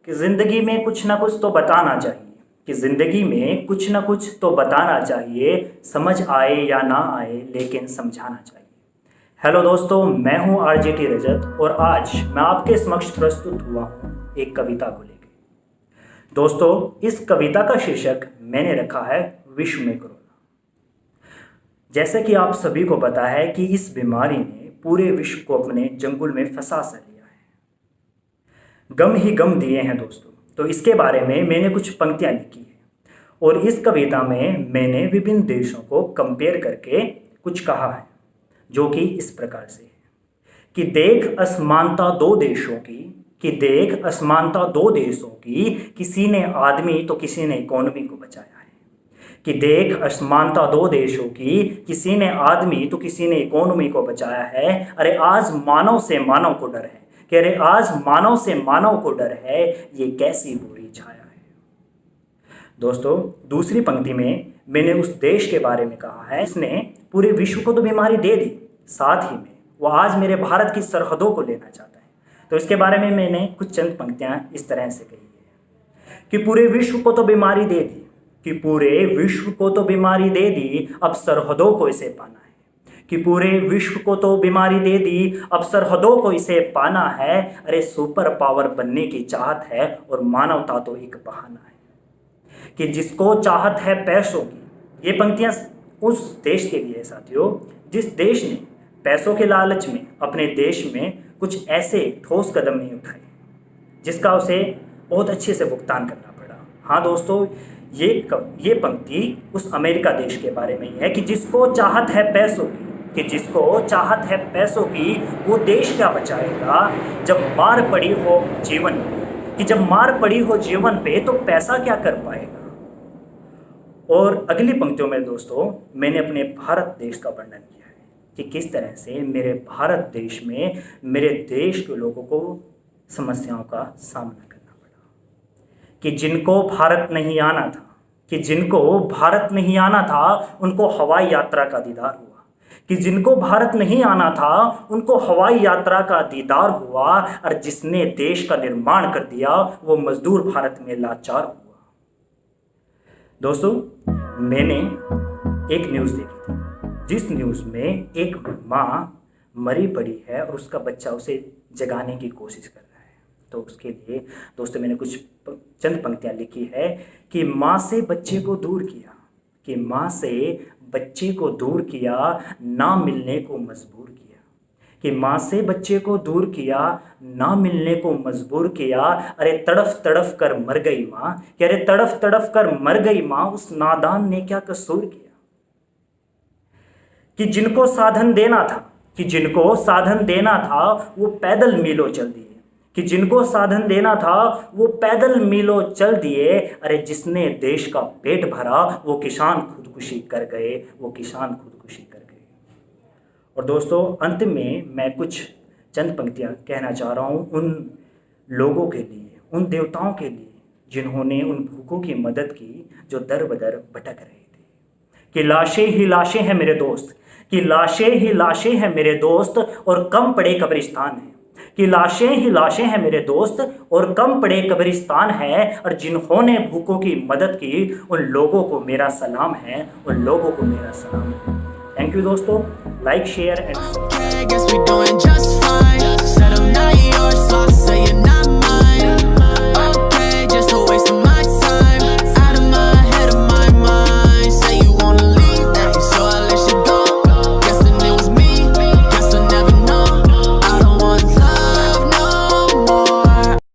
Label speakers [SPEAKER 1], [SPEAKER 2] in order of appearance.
[SPEAKER 1] कि ज़िंदगी में कुछ ना कुछ तो बताना चाहिए, कि ज़िंदगी में कुछ ना कुछ तो बताना चाहिए, समझ आए या ना आए लेकिन समझाना चाहिए। हेलो दोस्तों, मैं हूं आरजेटी रजत और आज मैं आपके समक्ष प्रस्तुत हुआ हूं एक कविता को लेकर। दोस्तों, इस कविता का शीर्षक मैंने रखा है विश्व में कोरोना। जैसे कि आप सभी को पता है कि इस बीमारी ने पूरे विश्व को अपने जंगल में फंसा सा लिया है, गम ही गम दिए हैं दोस्तों। तो इसके बारे में मैंने कुछ पंक्तियां लिखी है और इस कविता में मैंने विभिन्न देशों को कंपेयर करके कुछ कहा है, जो कि इस प्रकार से है कि देख असमानता दो देशों की, कि देख असमानता दो देशों की, किसी ने आदमी तो किसी ने इकोनॉमी को बचाया है। कि देख असमानता दो देशों की, किसी ने आदमी तो किसी ने इकोनॉमी को बचाया है। अरे आज मानव से मानव को डर है, कि अरे आज मानव से मानव को डर है, ये कैसी बुरी छाया है। दोस्तों, दूसरी पंक्ति में मैंने उस देश के बारे में कहा है इसने पूरे विश्व को तो बीमारी दे दी, साथ ही में वो आज मेरे भारत की सरहदों को लेना चाहता है। तो इसके बारे में मैंने कुछ चंद पंक्तियां इस तरह से कही है कि पूरे विश्व को तो बीमारी दे दी, कि पूरे विश्व को तो बीमारी दे दी, अब सरहदों को इसे पाना है। कि पूरे विश्व को तो बीमारी दे दी, अब सरहदों को इसे पाना है। अरे सुपर पावर बनने की चाहत है और मानवता तो एक बहाना है। कि जिसको चाहत है पैसों की, ये पंक्तियां उस देश के लिए है साथियों, जिस देश ने पैसों के लालच में अपने देश में कुछ ऐसे ठोस कदम नहीं उठाए जिसका उसे बहुत अच्छे से भुगतान करना पड़ा। हाँ दोस्तों, ये पंक्ति उस अमेरिका देश के बारे में ही है कि जिसको चाहत है पैसों की, कि जिसको चाहत है पैसों की, वो देश क्या बचाएगा जब मार पड़ी हो जीवन पे। कि जब मार पड़ी हो जीवन पे तो पैसा क्या कर पाएगा। और अगली पंक्तियों में दोस्तों मैंने अपने भारत देश का वर्णन किया है कि किस तरह से मेरे भारत देश में मेरे देश के लोगों को समस्याओं का सामना करना पड़ा। कि जिनको भारत नहीं आना था, कि जिनको भारत नहीं आना था उनको हवाई यात्रा का दीदार हुआ। कि जिनको भारत नहीं आना था उनको हवाई यात्रा का दीदार हुआ, और जिसने देश का निर्माण कर दिया वो मजदूर भारत में लाचार हुआ। दोस्तों, मैंने एक न्यूज़ देखी थी जिस न्यूज़ में एक माँ मरी पड़ी है और उसका बच्चा उसे जगाने की कोशिश कर रहा है। तो उसके लिए दोस्तों मैंने कुछ चंद पंक्तियाँ लिखी है कि माँ से बच्चे को दूर किया, कि माँ से बच्चे को दूर किया, ना मिलने को मजबूर किया। कि माँ से बच्चे को दूर किया, ना मिलने को मजबूर किया। अरे तड़फ तड़फ कर मर गई माँ, कि अरे तड़फ तड़फ कर मर गई माँ, उस नादान ने क्या कसूर किया। कि जिनको साधन देना था, कि जिनको साधन देना था वो पैदल मीलों चल दिए। कि जिनको साधन देना था वो पैदल मीलों चल दिए। अरे जिसने देश का पेट भरा वो किसान खुदकुशी कर गए, वो किसान खुदकुशी कर गए। और दोस्तों, अंत में मैं कुछ चंद पंक्तियां कहना चाह रहा हूं उन लोगों के लिए, उन देवताओं के लिए जिन्होंने उन भूखों की मदद की जो दर बदर भटक रहे थे। कि लाशें ही लाशें हैं मेरे दोस्त, कि लाशें ही लाशें हैं मेरे दोस्त और कम पड़े कब्रिस्तान है। कि लाशें ही लाशें हैं मेरे दोस्त और कम पड़े कब्रिस्तान है, और जिन्होंने भूखों की मदद की उन लोगों को मेरा सलाम है, उन लोगों को मेरा सलाम है। थैंक यू दोस्तों, लाइक शेयर एंड